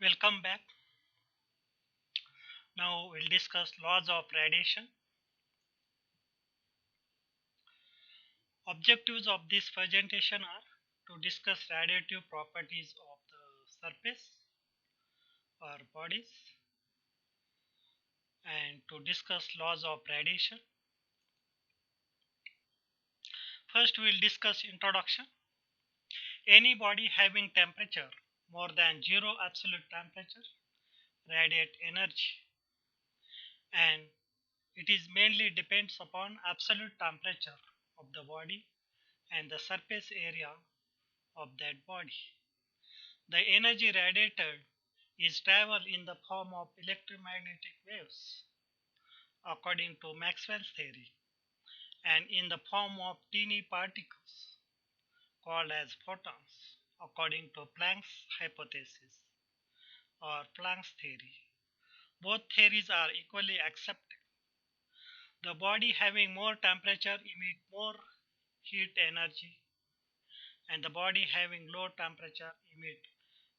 Welcome back. Now we'll discuss laws of radiation. Objectives of this presentation are to discuss radiative properties of the surface or bodies and to discuss laws of radiation. First we'll discuss introduction. Any body having temperature more than zero absolute temperature radiate energy, and it is mainly depends upon absolute temperature of the body and the surface area of that body. The energy radiated is travel in the form of electromagnetic waves, according to Maxwell's theory, and in the form of teeny particles called as photons, according to Planck's hypothesis or Planck's theory. Both theories are equally accepted. The body having more temperature emit more heat energy, and the body having low temperature emit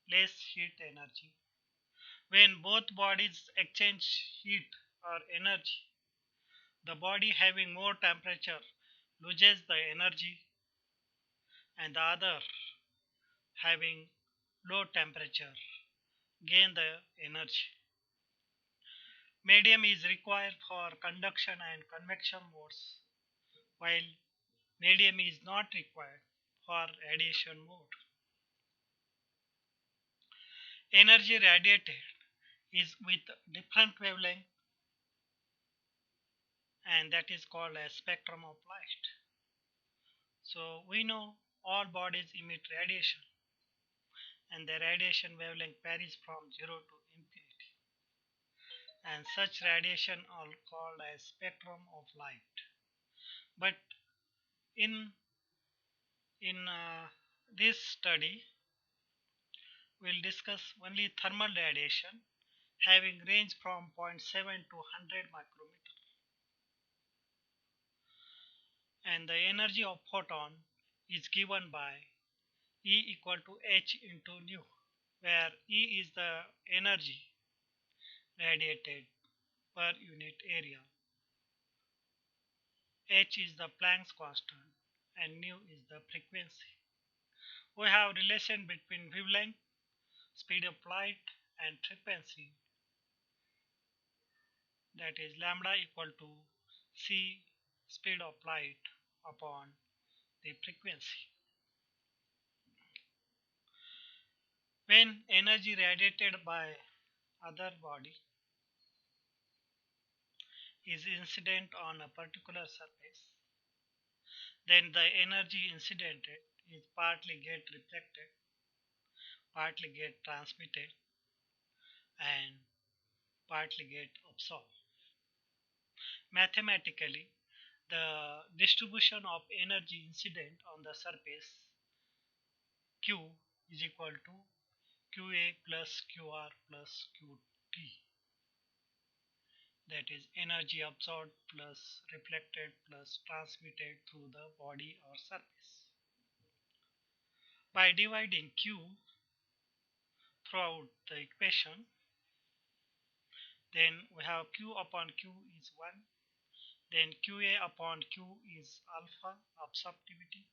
less heat energy. When both bodies exchange heat or energy, the body having more temperature loses the energy and the other having low temperature gain the energy. Medium is required for conduction and convection modes, while medium is not required for radiation mode. Energy radiated is with different wavelength, and that is called as spectrum of light. So we know all bodies emit radiation, and the radiation wavelength varies from 0 to infinity, and such radiation are called as spectrum of light. But in this study we'll discuss only thermal radiation having range from zero point 0.7 to 100 micrometer, and the energy of photon is given by E equal to h into nu, where E is the energy radiated per unit area, h is the Planck's constant, and nu is the frequency. We have relation between wavelength, speed of light, and frequency, that is lambda equal to c speed of light upon the frequency. When energy radiated by other body is incident on a particular surface, then the energy incidented is partly get reflected, partly get transmitted, and partly get absorbed. Mathematically, the distribution of energy incident on the surface Q is equal to QA plus QR plus QT, that is energy absorbed plus reflected plus transmitted through the body or surface. By dividing Q throughout the equation, then we have Q upon Q is 1, then QA upon Q is alpha absorptivity,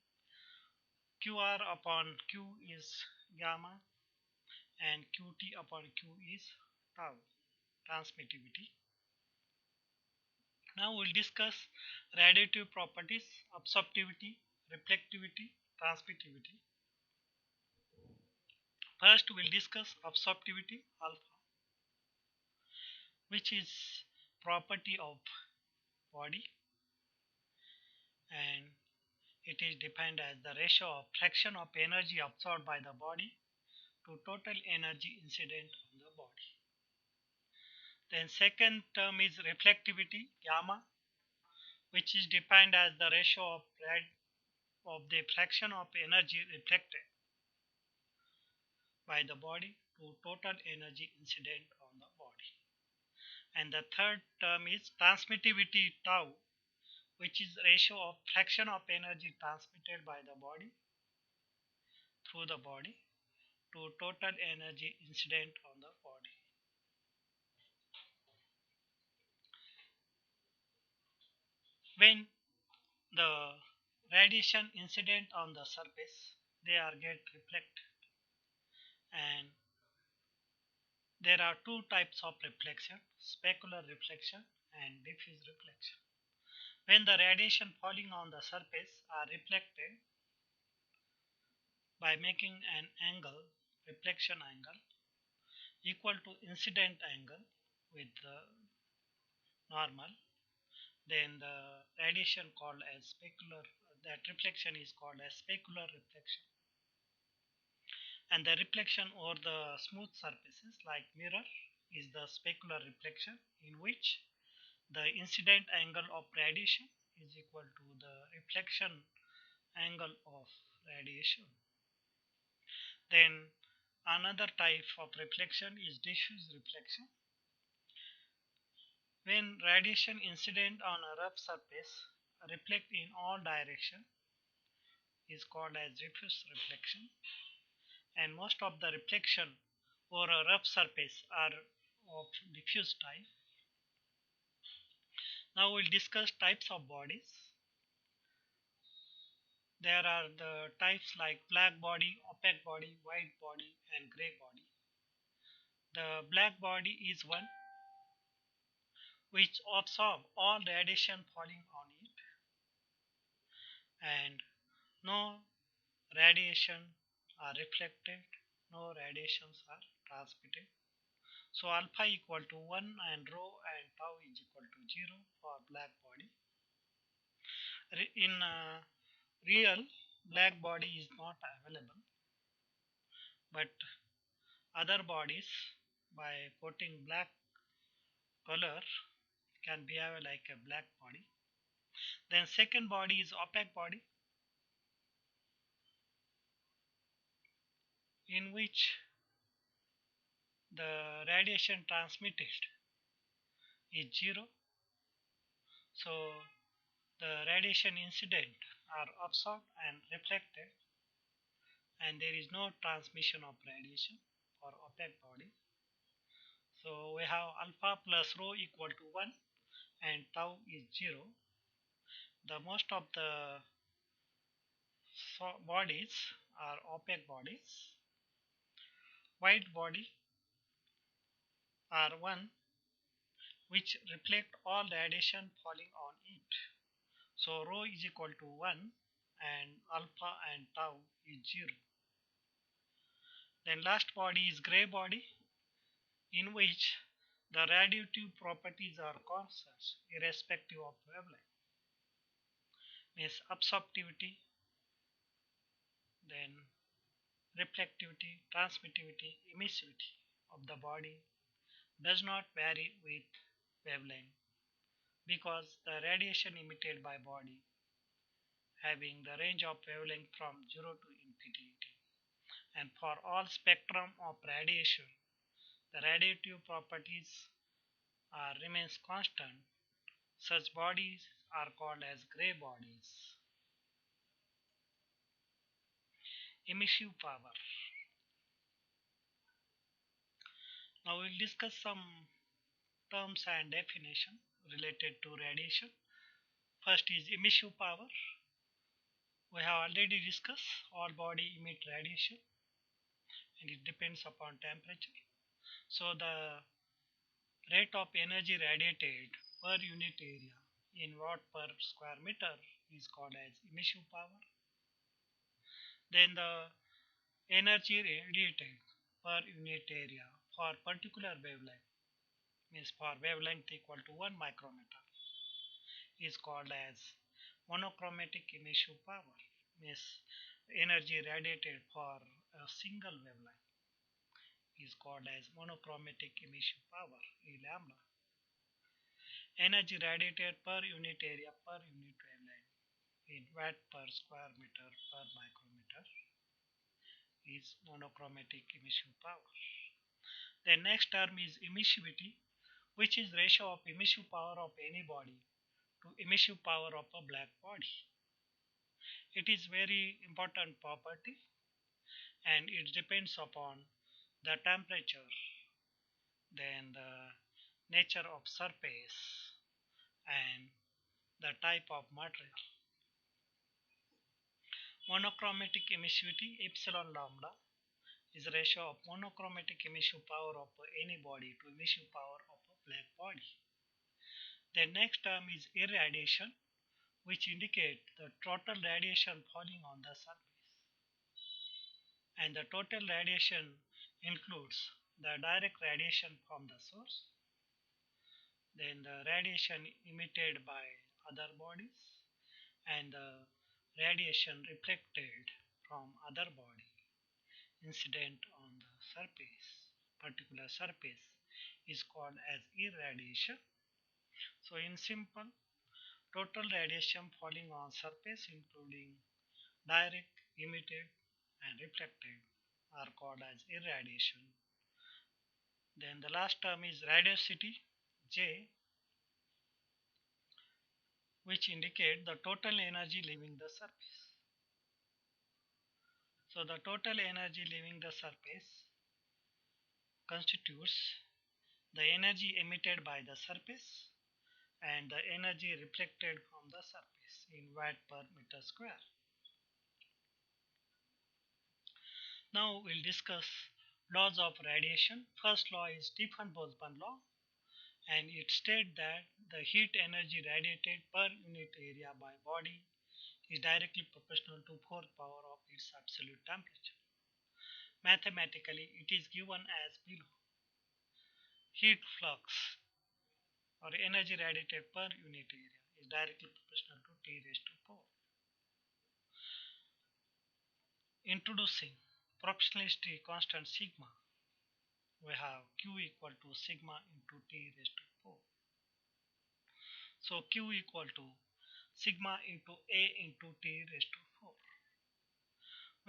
QR upon Q is gamma, and QT upon Q is tau transmittivity. Now we'll discuss radiative properties, absorptivity, reflectivity, transmittivity. First we'll discuss absorptivity alpha, which is property of body, and it is defined as the ratio of fraction of energy absorbed by the body to total energy incident on the body. Then second term is reflectivity gamma, which is defined as the ratio of the fraction of energy reflected by the body to total energy incident on the body. And the third term is transmittivity tau, which is ratio of fraction of energy transmitted by the body through the body to total energy incident on the body. When the radiation incident on the surface, they are get reflected, and there are two types of reflection: specular reflection and diffuse reflection. When the radiation falling on the surface are reflected by making an angle, reflection angle, equal to incident angle with the normal, then the radiation called as specular, that reflection is called as specular reflection. And the reflection over the smooth surfaces like mirror is the specular reflection, in which the incident angle of radiation is equal to the reflection angle of radiation. Then another type of reflection is diffuse reflection. When radiation incident on a rough surface reflect in all directions is called as diffuse reflection, and most of the reflection over a rough surface are of diffuse type. Now we'll discuss types of bodies. There are the types like black body, opaque body, white body, and gray body. The black body is one which absorb all radiation falling on it, and no radiation are reflected, no radiations are transmitted. So alpha equal to 1 and rho and tau is equal to 0 for black body. In real, black body is not available, but other bodies by putting black color can behave like a black body. Then second body is opaque body, in which the radiation transmitted is 0. So the radiation incident are absorbed and reflected, and there is no transmission of radiation for opaque body. So we have alpha plus rho equal to 1 and tau is 0. The most of the bodies are opaque bodies. White body are one which reflect all radiation falling on it. So rho is equal to 1 and alpha and tau is 0. Then last body is gray body, in which the radiative properties are constant irrespective of wavelength. Means absorptivity, then reflectivity, transmittivity, emissivity of the body does not vary with wavelength, because the radiation emitted by body having the range of wavelength from 0 to infinity, and for all spectrum of radiation the radiative properties remains constant. Such bodies are called as gray bodies. Emissive power. Now we'll discuss some terms and definition related to radiation. First is emissive power. We have already discussed all body emit radiation, and it depends upon temperature. So the rate of energy radiated per unit area in watt per square meter is called as emissive power. Then the energy radiated per unit area for particular wavelength, means for wavelength equal to 1 micrometer, is called as monochromatic emissive power. Means energy radiated for a single wavelength is called as monochromatic emissive power, E lambda. Energy radiated per unit area per unit wavelength in watt per square meter per micrometer is monochromatic emissive power. The next term is emissivity, which is ratio of emissive power of any body to emissive power of a black body. It is very important property. and it depends upon the temperature, then the nature of surface, and the type of material. Monochromatic emissivity epsilon lambda is the ratio of monochromatic emissive power of any body to emissive power of a black body. The next term is irradiation, which indicates the total radiation falling on the surface. And the total radiation includes the direct radiation from the source, then the radiation emitted by other bodies, and the radiation reflected from other body incident on the surface. Particular surface is called as irradiation. So in simple, total radiation falling on surface including direct, emitted and reflected are called as irradiation. Then the last term is radiosity J, which indicate the total energy leaving the surface. So the total energy leaving the surface constitutes the energy emitted by the surface and the energy reflected from the surface in watt per meter square. Now we'll discuss laws of radiation. First law is Stephan-Boltzmann law, and it states that the heat energy radiated per unit area by body is directly proportional to fourth power of its absolute temperature. Mathematically, it is given as below. Heat flux or energy radiated per unit area is directly proportional to T raised to 4. Introducing proportionality constant sigma, we have Q equal to sigma into T raised to 4. So Q equal to sigma into A into T raised to 4,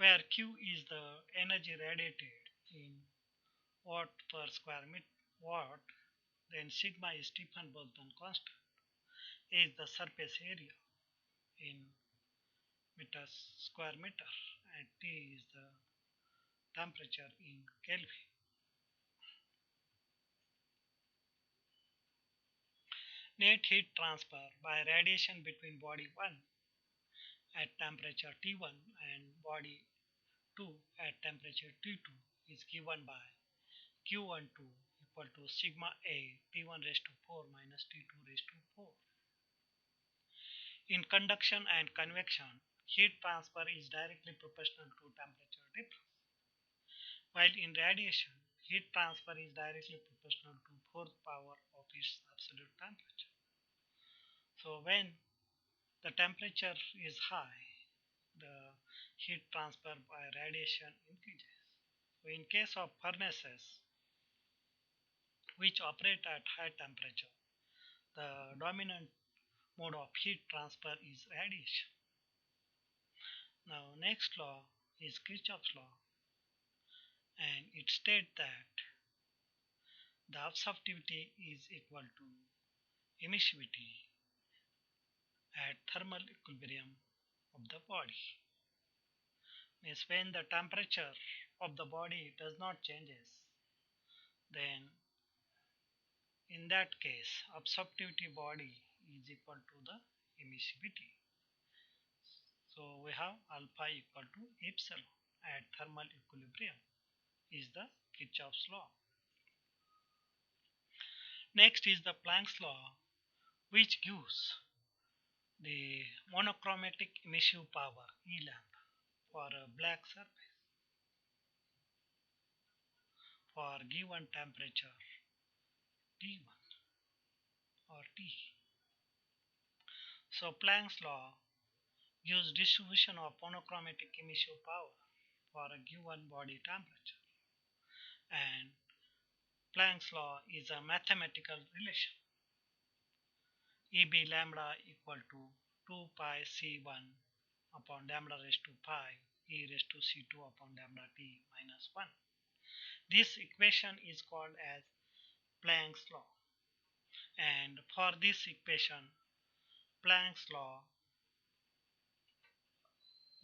where Q is the energy radiated in watt per square watt, then sigma is Stephan-Boltzmann constant, A is the surface area in meters square meter, and T is the temperature in Kelvin. Net heat transfer by radiation between body 1 at temperature T1 and body 2 at temperature T2 is given by Q12 equal to sigma A T1 raised to 4 minus T2 raised to 4. In conduction and convection, heat transfer is directly proportional to temperature difference, while in radiation, heat transfer is directly proportional to fourth power of its absolute temperature. So when the temperature is high, the heat transfer by radiation increases. So in case of furnaces which operate at high temperature, the dominant mode of heat transfer is radiation. Now next law is Kirchhoff's law, and it states that the absorptivity is equal to emissivity at thermal equilibrium of the body. Means when the temperature of the body does not changes, then in that case absorptivity body is equal to the emissivity. So we have alpha equal to epsilon at thermal equilibrium is the Kirchhoff's law. Next is the Planck's law, which gives the monochromatic emissive power E lambda for a black surface for given temperature T1 or T. So Planck's law gives distribution of monochromatic emissive power for a given body temperature, and Planck's law is a mathematical relation. EB lambda equal to 2 pi C1 upon lambda raised to pi e raised to C2 upon lambda T minus 1. This equation is called as Planck's law, and for this equation Planck's law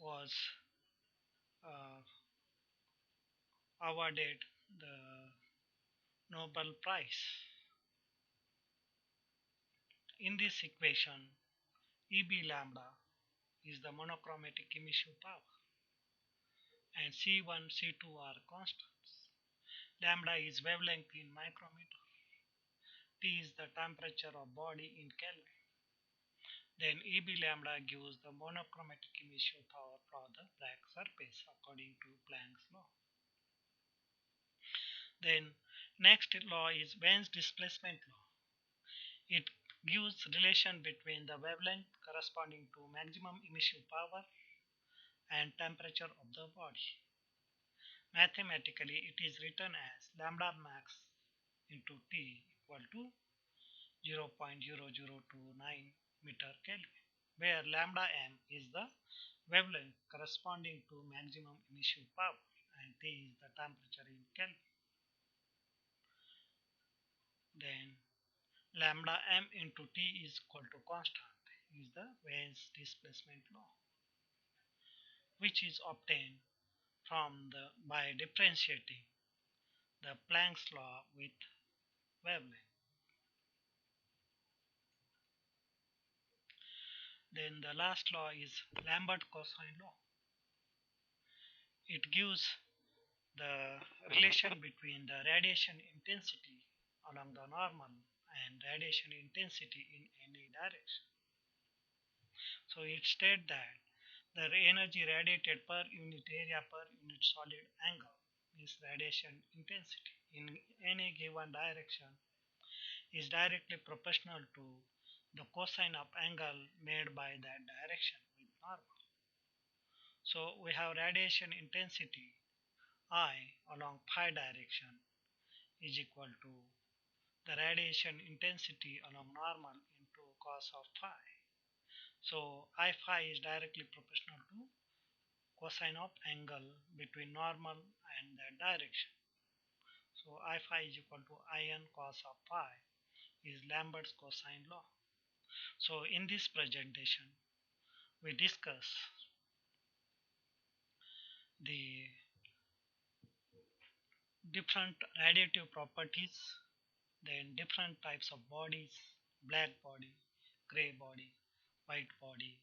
was awarded the Nobel Prize. In this equation, EB lambda is the monochromatic emissive power and C1, C2 are constants. Lambda is wavelength in micrometer. T is the temperature of body in Kelvin. Then EB lambda gives the monochromatic emissive power for the black surface according to Planck's law. Then next law is Wein's displacement law. It gives relation between the wavelength corresponding to maximum emissive power and temperature of the body. Mathematically, it is written as lambda max into T equal to 0.0029 meter Kelvin, where lambda m is the wavelength corresponding to maximum emissive power and T is the temperature in Kelvin. Then lambda m into T is equal to constant is the Wein's displacement law, which is obtained by differentiating the Planck's law with wavelength. Then the last law is Lambert cosine law. It gives the relation between the radiation intensity along the normal and radiation intensity in any direction. So it states that the energy radiated per unit area per unit solid angle is radiation intensity in any given direction is directly proportional to the cosine of angle made by that direction with normal. So we have radiation intensity I along phi direction is equal to the radiation intensity along normal into cos of phi. So I phi is directly proportional to cosine of angle between normal and that direction. So I phi is equal to In cos of phi is Lambert's cosine law. So in this presentation, we discuss the different radiative properties, then different types of bodies, black body, gray body, white body,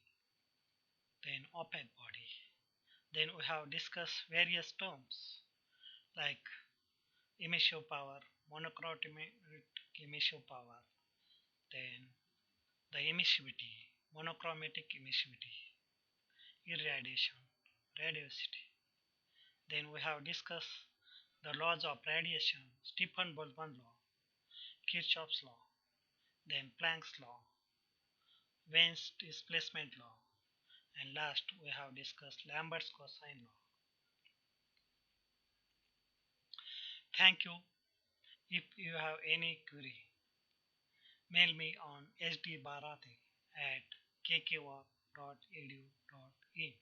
then opaque body. Then we have discussed various terms like emissive power, monochromatic emissive power, then the emissivity, monochromatic emissivity, irradiation, radiosity. Then we have discussed the laws of radiation, Stefan-Boltzmann law, Kirchhoff's law, then Planck's law, Wein's displacement law, and last we have discussed Lambert's cosine law. Thank you. If you have any query, mail me on hdbharati@kkwa.edu.in.